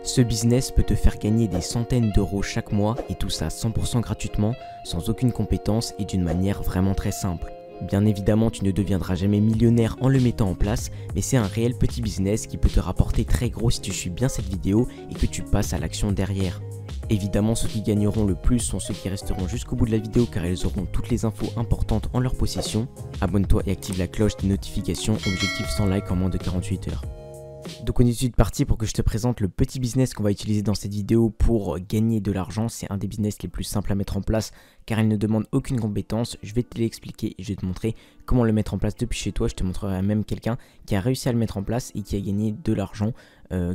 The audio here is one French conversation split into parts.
Ce business peut te faire gagner des centaines d'euros chaque mois et tout ça 100% gratuitement, sans aucune compétence et d'une manière vraiment très simple. Bien évidemment, tu ne deviendras jamais millionnaire en le mettant en place, mais c'est un réel petit business qui peut te rapporter très gros si tu suis bien cette vidéo et que tu passes à l'action derrière. Évidemment, ceux qui gagneront le plus sont ceux qui resteront jusqu'au bout de la vidéo car ils auront toutes les infos importantes en leur possession. Abonne-toi et active la cloche des notifications, objectif 100 likes en moins de 48 heures. Donc on est tout de suite parti pour que je te présente le petit business qu'on va utiliser dans cette vidéo pour gagner de l'argent. C'est un des business les plus simples à mettre en place car il ne demande aucune compétence. Je vais te l'expliquer et je vais te montrer comment le mettre en place depuis chez toi. Je te montrerai même quelqu'un qui a réussi à le mettre en place et qui a gagné de l'argent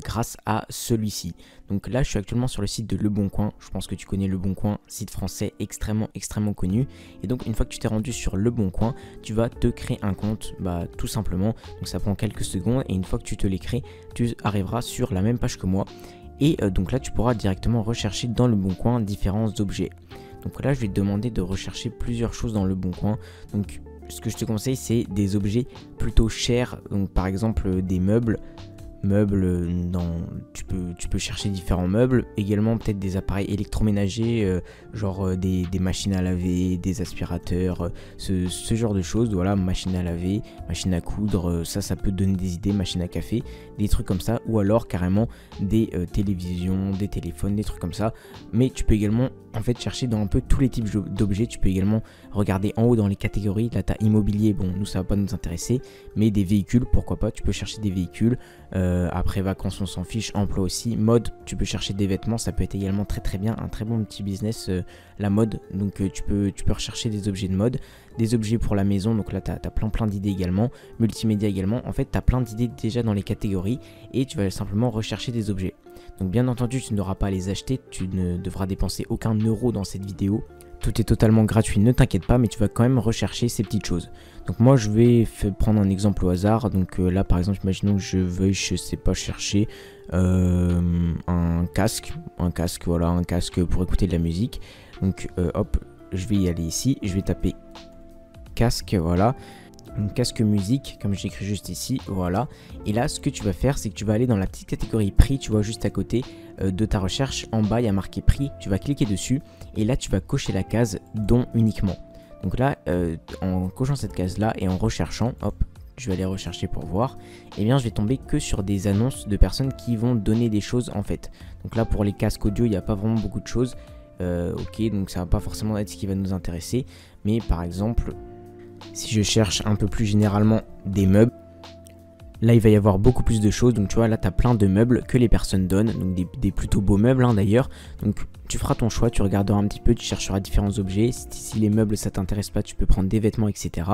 grâce à celui-ci. Donc là je suis actuellement sur le site de Le Bon Coin. Je pense que tu connais Le Bon Coin, site français extrêmement connu. Et donc une fois que tu t'es rendu sur Le Bon Coin, tu vas te créer un compte tout simplement. Donc ça prend quelques secondes et une fois que tu te les crées, tu arriveras sur la même page que moi. Et donc là tu pourras directement rechercher dans Le Bon Coin différents objets. Donc là je vais te demander de rechercher plusieurs choses dans Le Bon Coin. Donc ce que je te conseille c'est des objets plutôt chers. Donc par exemple des meubles, tu peux chercher différents meubles, également peut-être des appareils électroménagers, genre des machines à laver, des aspirateurs, ce genre de choses. Voilà, machine à laver, machine à coudre, ça peut te donner des idées, machine à café, des trucs comme ça, ou alors carrément des télévisions, des téléphones, des trucs comme ça. Mais tu peux également en fait chercher dans un peu tous les types d'objets. Tu peux également regarder en haut dans les catégories. Là t'as immobilier, bon nous ça va pas nous intéresser, mais des véhicules, pourquoi pas, tu peux chercher des véhicules. Après vacances on s'en fiche, emploi aussi, mode, tu peux chercher des vêtements, ça peut être également très bien, un très bon petit business, la mode. Donc tu peux rechercher des objets de mode, des objets pour la maison. Donc là tu as plein d'idées également, multimédia également. En fait tu as plein d'idées déjà dans les catégories et tu vas simplement rechercher des objets. Donc bien entendu tu n'auras pas à les acheter, tu ne devras dépenser aucun euro dans cette vidéo. Tout est totalement gratuit, ne t'inquiète pas, mais tu vas quand même rechercher ces petites choses. Donc moi je vais prendre un exemple au hasard. Donc là par exemple imaginons que je veuille, je sais pas, chercher un casque, voilà, un casque pour écouter de la musique. Donc hop, je vais y aller ici, je vais taper casque, voilà. Donc casque musique, comme j'écris juste ici, voilà. Et là ce que tu vas faire c'est que tu vas aller dans la petite catégorie prix, tu vois juste à côté de ta recherche, en bas il y a marqué prix, tu vas cliquer dessus et là tu vas cocher la case dons uniquement. Donc là en cochant cette case là et en recherchant, hop, je vais aller rechercher pour voir, et bien je vais tomber que sur des annonces de personnes qui vont donner des choses en fait. Donc là pour les casques audio il n'y a pas vraiment beaucoup de choses, ok, donc ça va pas forcément être ce qui va nous intéresser, mais par exemple si je cherche un peu plus généralement des meubles, là il va y avoir beaucoup plus de choses. Donc tu vois là tu as plein de meubles que les personnes donnent, donc des plutôt beaux meubles d'ailleurs. Donc tu feras ton choix, tu regarderas un petit peu, tu chercheras différents objets. Si les meubles ça t'intéresse pas, tu peux prendre des vêtements, etc.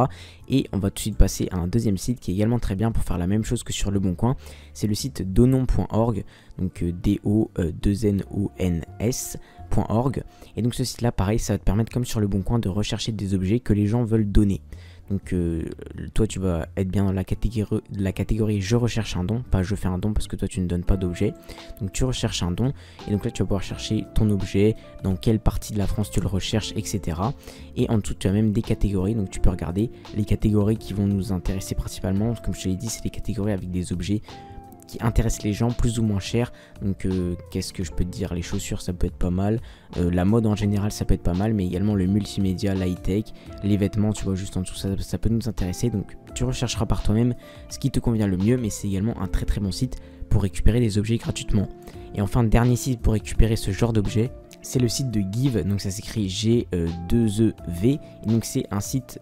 Et on va tout de suite passer à un deuxième site qui est également très bien pour faire la même chose que sur Le Bon Coin. C'est le site donon.org, donc DO2NONS.org. Et donc ce site là pareil, ça va te permettre comme sur Le Bon Coin de rechercher des objets que les gens veulent donner. Donc toi tu vas être bien dans la catégorie je recherche un don, pas je fais un don parce que toi tu ne donnes pas d'objet. Donc tu recherches un don et donc là tu vas pouvoir chercher ton objet, dans quelle partie de la France tu le recherches, etc. Et en dessous tu as même des catégories, donc tu peux regarder les catégories qui vont nous intéresser principalement. Comme je te l'ai dit, c'est les catégories avec des objets qui intéressent les gens plus ou moins cher. Donc qu'est-ce que je peux te dire, les chaussures ça peut être pas mal, la mode en général ça peut être pas mal, mais également le multimédia, l'high-tech, les vêtements tu vois juste en dessous, ça peut nous intéresser. Donc tu rechercheras par toi-même ce qui te convient le mieux, mais c'est également un très bon site pour récupérer des objets gratuitement. Et enfin dernier site pour récupérer ce genre d'objet, c'est le site de Give, donc ça s'écrit G2EV, et donc c'est un site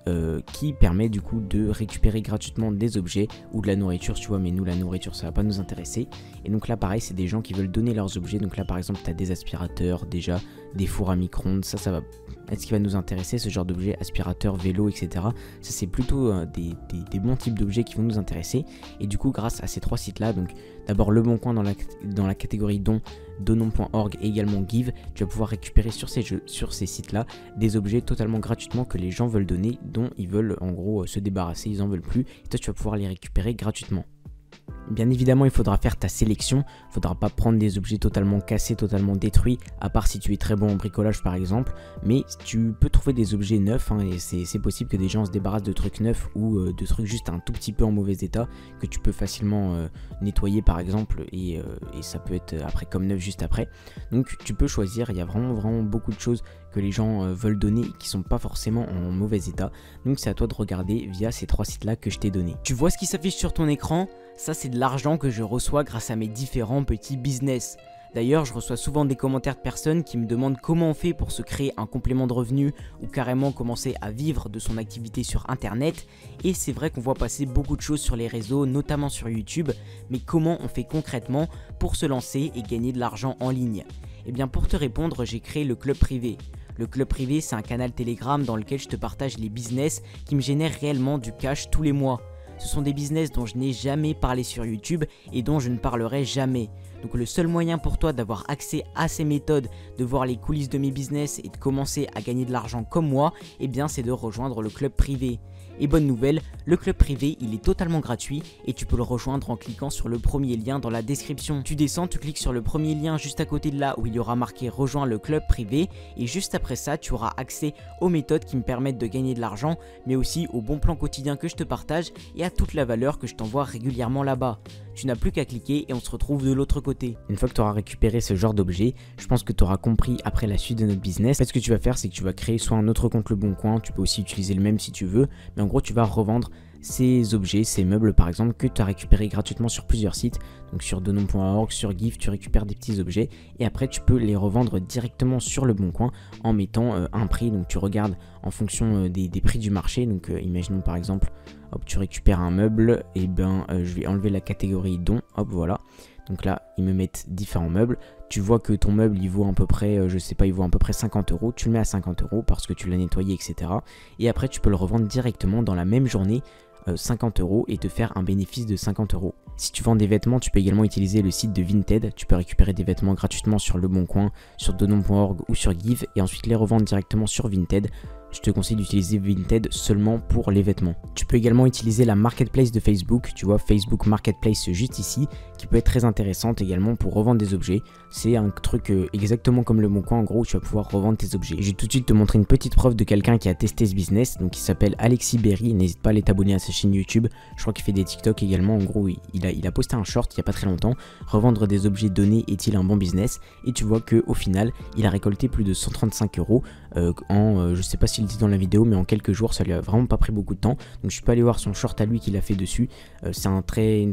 qui permet du coup de récupérer gratuitement des objets ou de la nourriture, tu vois, mais nous la nourriture ça va pas nous intéresser. Et donc là pareil c'est des gens qui veulent donner leurs objets. Donc là par exemple tu as des aspirateurs, déjà des fours à micro-ondes, ça va être ce qui va nous intéresser, ce genre d'objets, aspirateur, vélo, etc. Ça c'est plutôt des bons types d'objets qui vont nous intéresser. Et du coup grâce à ces trois sites là, donc d'abord Le Bon Coin dans la catégorie don, donon.org et également Give, tu vas pouvoir récupérer sur ces sites là des objets totalement gratuitement que les gens veulent donner, dont ils veulent en gros se débarrasser, ils en veulent plus, et toi tu vas pouvoir les récupérer gratuitement. Bien évidemment, il faudra faire ta sélection, il ne faudra pas prendre des objets totalement cassés, totalement détruits, à part si tu es très bon en bricolage par exemple, mais tu peux trouver des objets neufs, hein, et c'est possible que des gens se débarrassent de trucs neufs ou de trucs juste un tout petit peu en mauvais état, que tu peux facilement nettoyer par exemple, et ça peut être après comme neuf juste après. Donc tu peux choisir, il y a vraiment beaucoup de choses que les gens veulent donner et qui sont pas forcément en mauvais état, donc c'est à toi de regarder via ces 3 sites là que je t'ai donné. Tu vois ce qui s'affiche sur ton écran? Ça, c'est de l'argent que je reçois grâce à mes différents petits business. D'ailleurs, je reçois souvent des commentaires de personnes qui me demandent comment on fait pour se créer un complément de revenu ou carrément commencer à vivre de son activité sur internet. Et c'est vrai qu'on voit passer beaucoup de choses sur les réseaux, notamment sur YouTube, mais comment on fait concrètement pour se lancer et gagner de l'argent en ligne? Eh bien, pour te répondre, j'ai créé le club privé. Le club privé, c'est un canal Telegram dans lequel je te partage les business qui me génèrent réellement du cash tous les mois. Ce sont des business dont je n'ai jamais parlé sur YouTube et dont je ne parlerai jamais. Donc le seul moyen pour toi d'avoir accès à ces méthodes, de voir les coulisses de mes business et de commencer à gagner de l'argent comme moi, eh bien c'est de rejoindre le club privé. Et bonne nouvelle, le club privé il est totalement gratuit et tu peux le rejoindre en cliquant sur le premier lien dans la description. Tu descends, tu cliques sur le premier lien juste à côté de là où il y aura marqué rejoins le club privé et juste après ça tu auras accès aux méthodes qui me permettent de gagner de l'argent mais aussi au bon plan quotidien que je te partage et à toute la valeur que je t'envoie régulièrement là-bas. Tu n'as plus qu'à cliquer et on se retrouve de l'autre côté. Une fois que tu auras récupéré ce genre d'objet, je pense que tu auras compris après la suite de notre business. En fait, ce que tu vas faire, c'est que tu vas créer soit un autre compte Le Bon Coin, tu peux aussi utiliser le même si tu veux, mais en gros, tu vas revendre ces objets, ces meubles par exemple, que tu as récupéré gratuitement sur plusieurs sites. Donc sur denom.org, sur GIF, tu récupères des petits objets et après tu peux les revendre directement sur Le Bon Coin en mettant un prix. Donc tu regardes en fonction des prix du marché. Donc imaginons par exemple, hop, tu récupères un meuble, et ben je vais enlever la catégorie dons, hop voilà. Donc là, ils me mettent différents meubles. Tu vois que ton meuble, il vaut à peu près, je sais pas, il vaut à peu près 50 €. Tu le mets à 50 € parce que tu l'as nettoyé, etc. Et après, tu peux le revendre directement dans la même journée, 50 € et te faire un bénéfice de 50 €. Si tu vends des vêtements, tu peux également utiliser le site de Vinted. Tu peux récupérer des vêtements gratuitement sur Le Bon Coin, sur denom.org ou sur Give et ensuite les revendre directement sur Vinted. Je te conseille d'utiliser Vinted seulement pour les vêtements. Tu peux également utiliser la marketplace de Facebook, tu vois Facebook Marketplace juste ici, qui peut être très intéressante également pour revendre des objets. C'est un truc exactement comme Le Bon Coin, en gros, où tu vas pouvoir revendre tes objets. Et je vais tout de suite te montrer une petite preuve de quelqu'un qui a testé ce business, donc il s'appelle Alexis Berry. N'hésite pas à aller t'abonner à sa chaîne YouTube. Je crois qu'il fait des TikTok également. En gros, il a posté un short il n'y a pas très longtemps. Revendre des objets donnés est-il un bon business? Et tu vois qu'au final, il a récolté plus de 135 € je sais pas s'il le dit dans la vidéo, mais en quelques jours, ça lui a vraiment pas pris beaucoup de temps. Donc je peux aller voir son short à lui qu'il a fait dessus. C'est un très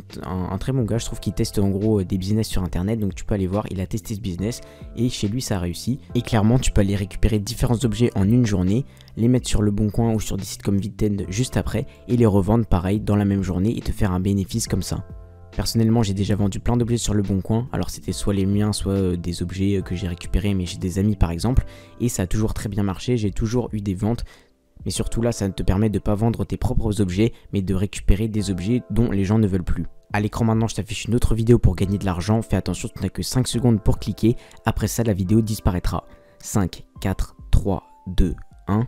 bon gars, je trouve qu'il teste en gros des business sur internet. Donc tu peux aller voir, il a testé ce business et chez lui ça a réussi. Et clairement, tu peux aller récupérer différents objets en une journée, les mettre sur Le Bon Coin ou sur des sites comme Vinted juste après et les revendre pareil dans la même journée et te faire un bénéfice comme ça. Personnellement, j'ai déjà vendu plein d'objets sur Le Bon Coin, alors c'était soit les miens, soit des objets que j'ai récupérés mais chez des amis par exemple, et ça a toujours très bien marché, j'ai toujours eu des ventes, mais surtout là ça te permet de ne pas vendre tes propres objets, mais de récupérer des objets dont les gens ne veulent plus. À l'écran maintenant, je t'affiche une autre vidéo pour gagner de l'argent, fais attention, tu n'as que 5 secondes pour cliquer, après ça la vidéo disparaîtra. 5, 4, 3, 2, 1...